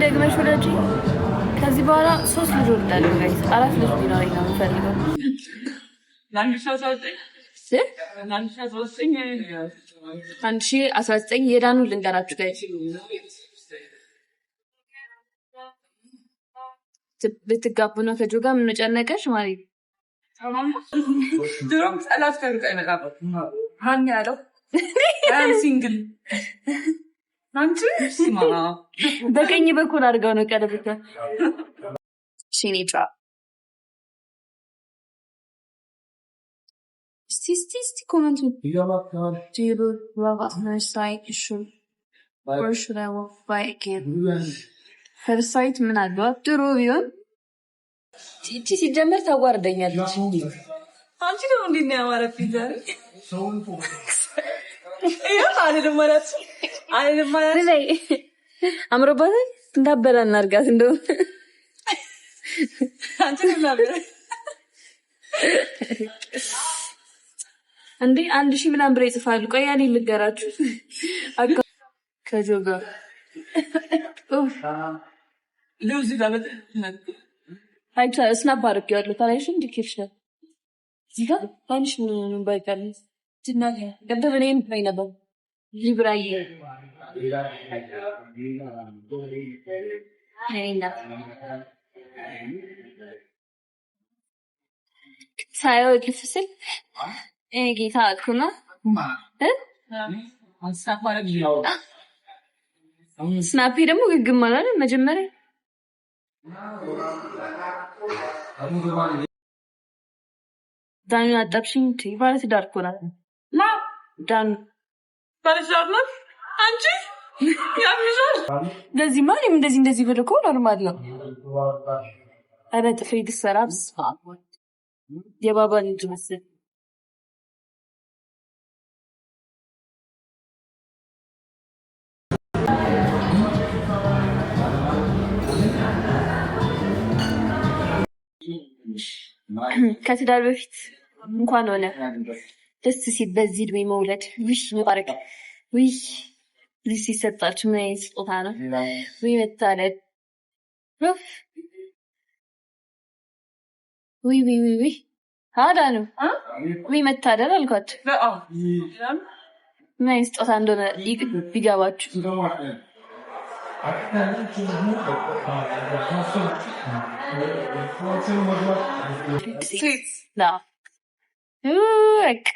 ደግመሽ ወለጂ። ከዚህ በኋላ 3 ልጅ ወልዳለሁ ጋይስ። 4 ልጅ ቢኖረኝ ነው የምፈልገው። አንድ ሺህ 19 የዳኑ ልንገራችሁ ጋይስ። ብትጋቡ ነው ከጆ ጋር ምን ጨነቀሽ ማለት ድሮም ጠላት ከሩቅ አይመጣም። ማን ያለው ሲንግል አንቺ ስማ በቀኝ በኩል አድርገው ነው ቀለብታ ሽኒጫ ስቲ ኮመንት ዲሉ ላቫት ሳይት ሹ ወርሽ ዳው ፋይኬን ፈርሳይት ምን አለው ጥሩ ቢሆን ቲቲ ሲጀመር ታዋርደኛለች እንዴ አንቺ ነው እንዴ ነው ያማረብኝ ዛሬ አምሮባት እንዳበላ እናርጋት እንደው አንቺ ነው እንዴ 1000 ምናምን ብር ይጽፋሉ። ቆይ ያኔ ልገራችሁ ከጆጋ ሉዚ ዳበት አይታ ስናፕ አድርጌዋለሁ። ታላይሽ እንዴ ከፍሻል እዚህ ጋር ታንሽ ምን ባይቀር ጅናለ ገበበኔን ባይነበር ሊብራዬ አይና ሳይው ልፍስል ጌታ አልኩና ስናፒ ደግሞ ግግም ማለት መጀመሪያ ዳኒ አጣብሽኝ ባለ ትዳር እኮ ናት። ዳኒ ባለ ትዳር ናት። አንቺ ያምሻል እንደዚህ ማንም እንደዚህ ብሎ እኮ ኖርማል ነው። አረ ጥፍሬ ድሰራብስ የባባ ልጅ መስል ከትዳር በፊት እንኳን ሆነ ደስ ሲል በዚህ እድሜ መውለድ ውሽ ሙባረክ ውሽ ልጅ ሲሰጣችሁ ምን አይነት ስጦታ ነው? ወይ መታደል ወይ አዳ ነው ወይ መታደል አልኳችሁ። ምን አይነት ስጦታ እንደሆነ ቢገባችሁ No. Look.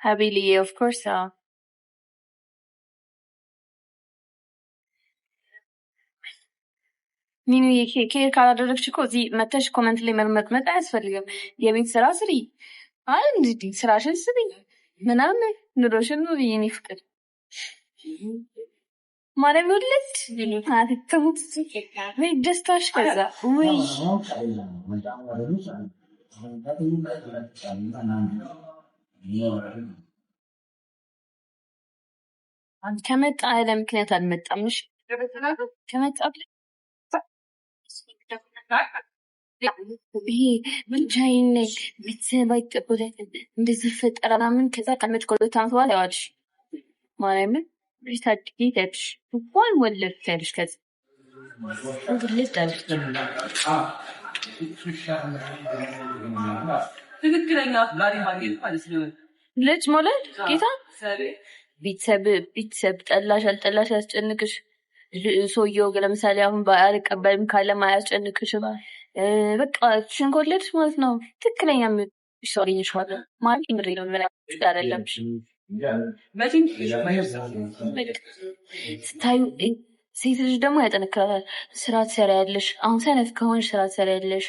Happily, of course. ሚኑ የኬር ካላደረግሽ እኮ እዚህ መተሽ ኮመንት ላይ መርመጥመጥ አያስፈልግም። የቤት ስራ ስሪ፣ አንድ ስራሽን ስሪ ምናምን ኑሮሽን ነው የኔ ፍቅር ማለም ወለድ አትተሙት ወይ ደስታሽ ከዛ ወይ ከመጣ ለምክንያት አልመጣምሽ ከመጣ ይሄ ብቻዬን ቤተሰብ አይቀበለኝ እንደዚህ ፈጠራ ምን ከዛ ከመጭ ኮሎታ አንተዋል ያዋልሽ ማርያምን ሪታድጊ ደብሽ እንኳን ወለድ ታሪሽ ከዛ እንግዲህ ታሪሽ ትክክለኛ ላሪ ማግኘት ማለት ነው። ልጅ መውለድ ጌታ ቤተሰብ ጠላሽ አልጠላሽ ያስጨንቅሽ። ሰውየው ለምሳሌ አሁን ባልቀበልም ካለ ማያስጨንቅሽም። በቃ ሽንኮለድሽ ማለት ነው። ትክክለኛ ሰው አገኘሽዋል ማለት ምሪ ነው። ምን አይደለም ስታዩ ሴት ልጅ ደግሞ ያጠነክራታል። ስራ ትሰሪያለሽ። አሁን ሰነፍ ከሆንሽ ስራ ትሰሪያለሽ፣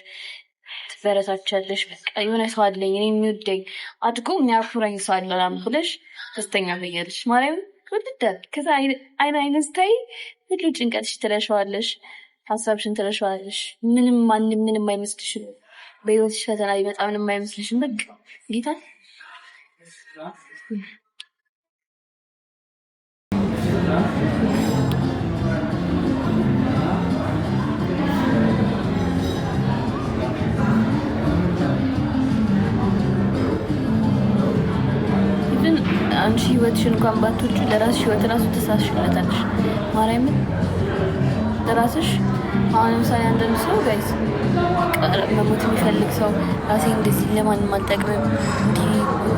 ትበረታቻለሽ። በቃ የሆነ ሰው አለኝ እኔ የሚወደኝ አድጎ የሚያኩራኝ ሰው አለ ምናምን ብለሽ ደስተኛ ትሆኛለሽ። ማርያምን ወድዳል። ከዛ አይን ስታይ ሁሉ ጭንቀትሽ ትረሻዋለሽ፣ ሀሳብሽን ትረሻዋለሽ። ምንም ማንም ምንም አይመስልሽም። በህይወትሽ ፈተና ቢመጣ ምንም አይመስልሽም። በቃ ጌታ ራስሽን እንኳን ባትወጪ ለራስሽ ህይወት ራሱ ተሳስሽለታለሽ። ማርያምን ለራስሽ አሁን ለምሳሌ አንዳንድ ሰው ጋይስ መሞት የሚፈልግ ሰው ራሴ እንደዚህ ለማንም አልጠቅምም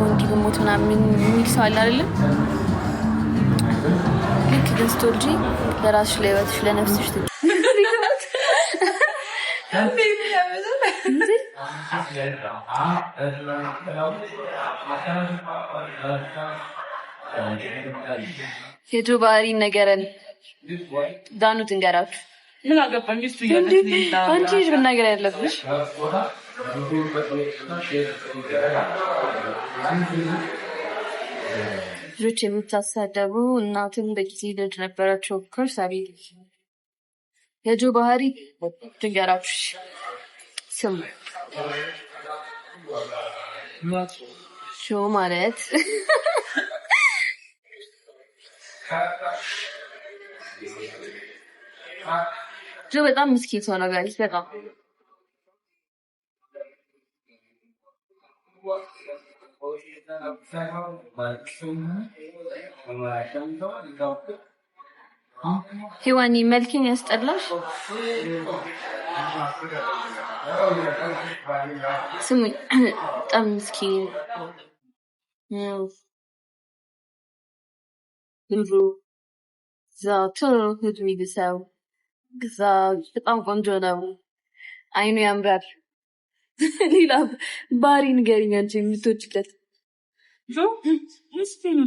እንዲህ በሞት ምናምን የሚል ሰው አለ አይደለም? ልክ ግን ስትወልጂ ለራስሽ ለህይወትሽ ለነፍስሽ የጆ ባህሪ ነገረን ዳኑ ትንገራችሁ ምን አገባኝ እሱ አንቺ ልጅ መናገር ያለብሽ ልጆች የምታሳደቡ እናትን በጊዜ ልጅ ነበራቸው ኮርስ አቤት የጆ ባህሪ ትንገራችሁ ስሙ ሾ ማለት ጆ በጣም ምስኪን ሰው ነው ጋይስ በጣም ሄዋኒ መልክን ያስጠላሽ ስሙ በጣም ምስኪን ብዙ ዛቶ ህድሚ ብሰው ግዛ በጣም ቆንጆ ነው አይኑ ያምራል ሌላ ባህሪ ንገሪኝ አንቺ የምትወጪለት ምስኪን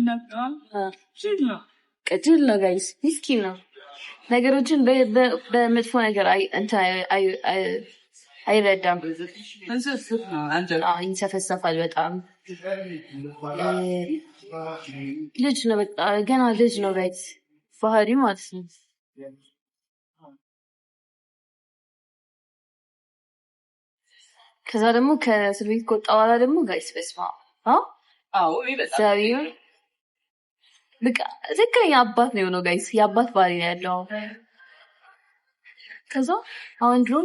ነው ቀጭን ነው ጋይስ ምስኪን ነው ነገሮችን በመጥፎ ነገር አይረዳም ይንሰፈሰፋል በጣም ልጅ ነው በቃ ገና ልጅ ነው ጋይስ ባህሪ ማለት ነው ከዛ ደግሞ ከእስር ቤት ከወጣ በኋላ ደግሞ ጋይስ በስማ በቃ ትክክለኛ አባት ነው የሆነው ጋይስ የአባት ባህሪ ነው ያለው ከዛ አሁን ድሮ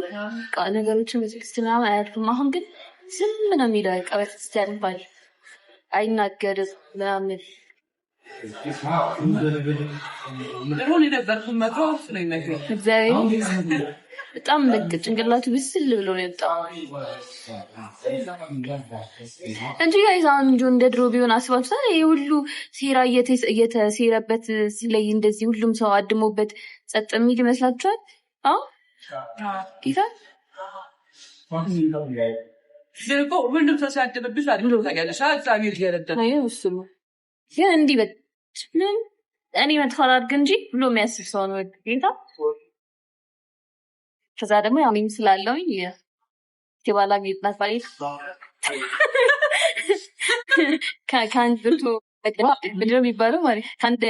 ነገሮችን በትዕግስት ምናምን አያልፍም አሁን ግን ዝም ነው የሚለው በቃ በትዕግስት ያልፋል አይናገርም ምናምን ድሮን የነበርኩት መክሮ ነው የሚመክረኝ እግዚአብሔር በጣም ልክ ጭንቅላቱ ብስል ብሎ ነው የወጣው እንጂ ጋይስ አሁን እንደ ድሮ ቢሆን አስባችሁታል ይሄ ሁሉ ሴራ እየተሴረበት ሲለይ እንደዚህ ሁሉም ሰው አድሞበት ጸጥ የሚል ይመስላችኋል? ጌታ ስለቆ ሁሉም ሰው ሲያደበብሽ አይደል ታውቂያለሽ እግዚአብሔር ይረዳል እሱማ ግን እንዲህ በምን እኔ መጥፎ አላድርግ እንጂ ብሎ የሚያስብ ሰው ነው ጌታ ከዛ ደግሞ ያው ምን ስላለውኝ የባላ ጌጥናት ባይት ካን ብርቱ ምንድነው የሚባለው ማለት ካንተ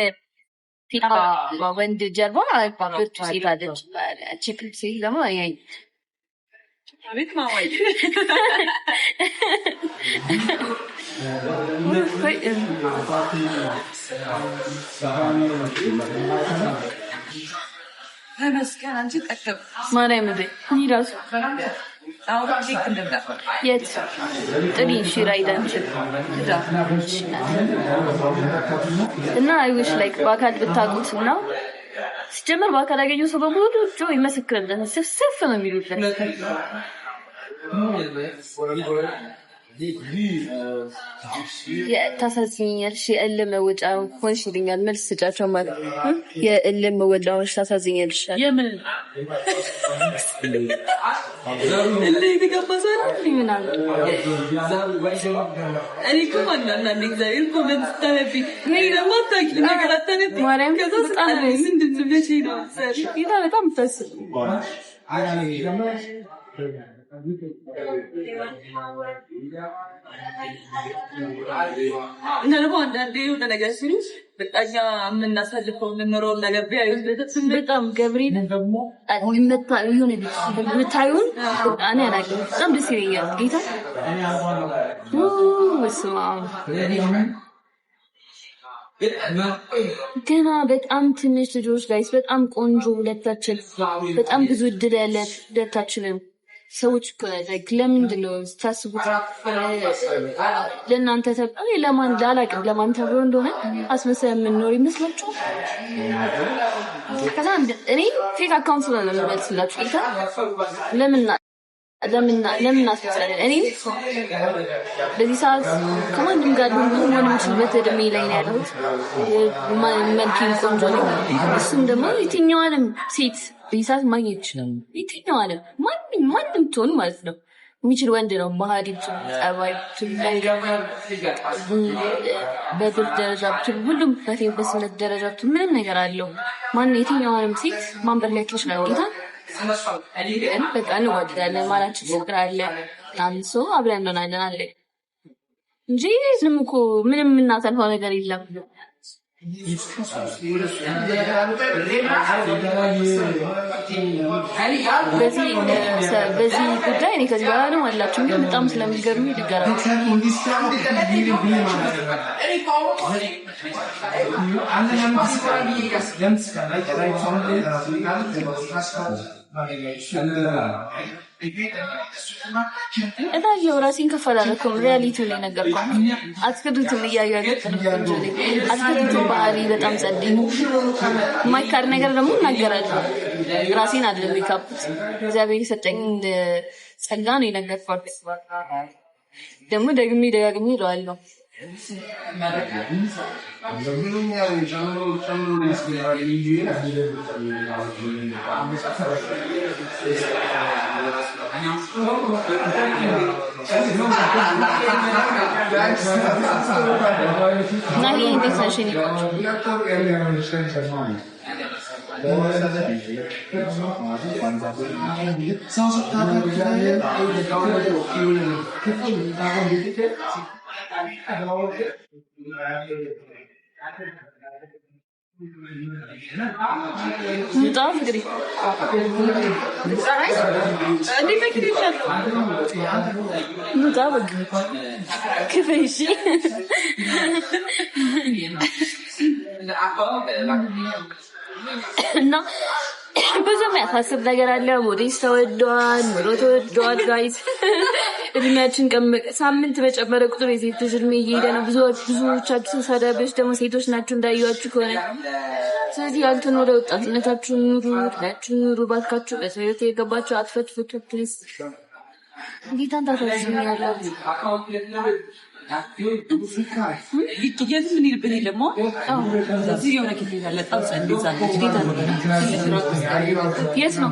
ወንድ ጀርባ ብርቱ ሴት አለች ቺፕል ሴት ደግሞ ያይ አቤት ማዋይ መስከረም አንቺ ተከብ ማርያም ይራሱ አሁን ዲክ እንደዛ የት ጥሪ ሽራይዳን እና አይውሽ ላይክ ባካል ብታቁት እና ሲጀመር ባካል ያገኘው ሰው በሙሉ ጆ ይመስክራል ስፍስፍ ነው የሚሉት ታሳዝኛለሽ የእልም መወጫው ሆንሽ ይልኛል መልስ ስጫቸው ማለት የእልም መወጫው ታሳዝኛለሽ የምን እልም ይገባሳል ምናል እኔ ኮማና አንዳንድ እግዚአብሔር ኮመንት ታነቢ ነይ ደግሞ ታውቂ ነገር አታነቢ ማርያም ከዛ ስጣን ምንድን ነው ለሽ ነው ይታ በጣም ተስ እና ደግሞ አንዳንዴ የሆነ ነገር ሲሉስ በጣም የምናሳልፈው የምንኖረው ነገር ቢያዩት በጣም ገብርኤል የምታዩን እኔ አላውቅም በጣም ደስ ይለኛል ጌታ በስመ አብ ገና በጣም ትንሽ ልጆች ጋይስ በጣም ቆንጆ ሁለታችን በጣም ብዙ እድል ያለ ሁለታችንም ሰዎች ለምንድን ነው ስታስቡት ለእናንተ ተብሎ ለማን ላላቅም ለማን ተብሎ እንደሆነ አስመሳይ የምንኖር ይመስላችኋል? ከዛ እኔ ፌክ አካውንት ስለሆነ ልመልስላችሁ ለምን አስመስላለን? እኔ በዚህ ሰዓት ከማንም ጋር መሆን የምችልበት እድሜ ላይ ነው ያለሁት። መልኬም ቆንጆ ነው። እሱም ደግሞ የትኛው ዓለም ሴት በዚህ ሰዓት ማግኘት ይችላል። የትኛው ዓለም ማንም ትሆን ማለት ነው የሚችል ወንድ ነው። ባህሪ ብቻ ጸባይ በብር ደረጃ ብቻ ሁሉም በስነት ደረጃ ብቻ ምንም ነገር አለው። የትኛው ዓለም ሴት ማንበር ላይ ይችላል ጌታ በቃ እንወዳለን ማላችን ፍቅር አለ አንሶ አብረን እንሆናለን አለ እንጂ ምንም የምናሳልፈው ነገር የለም። በዚህ ጉዳይ እኔ ከዚህ በኋላ ነው አላችሁ ግን በጣም ስለሚገርም ይደጋራል። እታየው ራሴን ከፈላለኩም ሪያሊቲው ላይ ነገርኳችሁ። አትክዱትም እያያችሁ አትክዱትም። ባህሪ በጣም ጸደኝ የማይካድ ነገር ደግሞ እናገራለሁ። ራሴን አይደለም የካብኩት እግዚአብሔር የሰጠኝ ጸጋ ነው የነገርኳችሁ። ደግሞ ደጋግሜ እለዋለሁ። በጣም እንግዲህ እና ብዙ የሚያሳስብ ነገር አለ። ሞዴስ ተወዷል፣ ኑሮ ተወዷል። ጋይስ እድሜያችን ሳምንት በጨመረ ቁጥር የሴት ልጅ እድሜ እየሄደ ነው። ብዙዎቻችሁ ሰዳቢዎች ደግሞ ሴቶች ናችሁ እንዳያችሁ ከሆነ። ስለዚህ ያልተኖረ ወጣትነታችሁን ኑሩ ባካችሁ። በሰው ሕይወት የገባችሁ አትፈትፍቱ ፕሊዝ። ጌታን ታሳዝኑኛላችሁ። ምን ይልብን ደግሞ እዚህ የሆነ ጊዜ ያለ ጣውሳ እንዲዛለች ጌታ ነው። የት ነው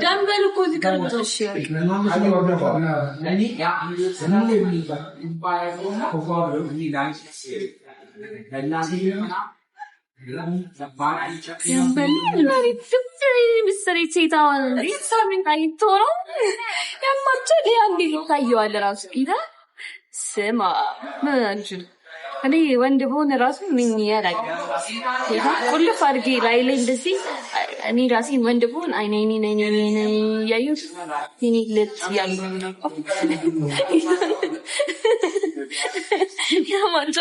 ደንበል እኮ እዚህ ቀርቦ እሺ ስማ እኔ ወንድ በሆነ ራሱ ምን ያላቅ ቁልፍ አድርጌ ላይ እንደዚህ እኔ ራሴን ወንድ በሆን አይኔ ያዩት እኔ ልት ያሉ ነው ያማንጫ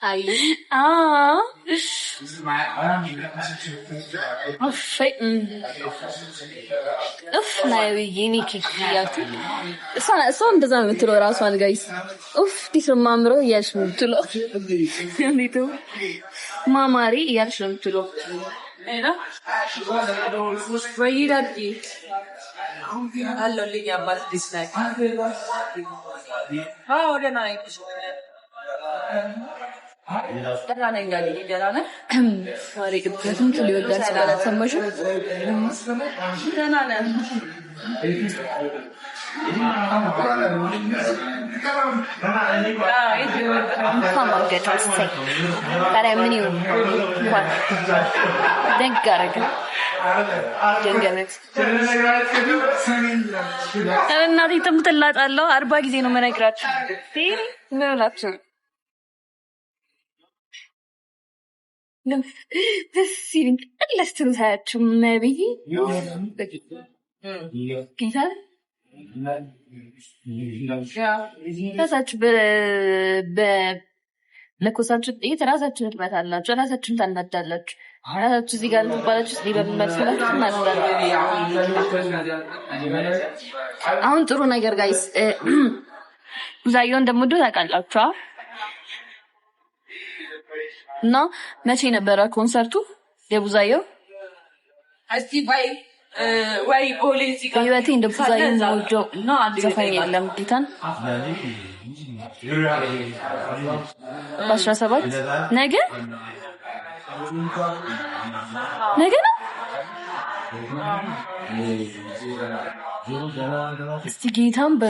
አይ ናይኔ ኪያቱ እሷ እንደዛ ነው የምትለው ራሷን ጋይስ ዲስማምሮ እያልሽ ነው የምትለው እንዴት ማማሪ እያልሽ ነው የምትለው ወይዳዲ አለው ልጅ አባት ዲስላይክ ደህና ነኝ ደህና ነኝ ዛሬ ቅጥነትም ሊወዳት ስላላት ሰማሽው ደህና ነን ምን ይሁን እንኳን ደግ አደረገ እናቴ ትምትላጣለሁ 40 ጊዜ ነው መነግራችሁ ምን ሆናችሁ ሲሪን ለስትንታችሁ ነብይ ጌታ ራሳችሁ ለኮሳችሁ ጥይት ራሳችሁን ትመታላችሁ፣ ራሳችሁን ታናዳላችሁ። አራችሁ እዚህ ጋር ልትባላችሁ ሊበል መስላችሁ እናስባለን። አሁን ጥሩ ነገር ጋይስ ቡዛዮ እንደምወደው ታውቃላችሁ እና መቼ ነበረ ኮንሰርቱ የቡዛዮ? እስቲ ወይ ፖሊሲ ጋር ህይወቴ እንደ ቡዛዮ ነው ዘፈን የለም ጌታን 17 ነገ ነው እስቲ ጌታን በ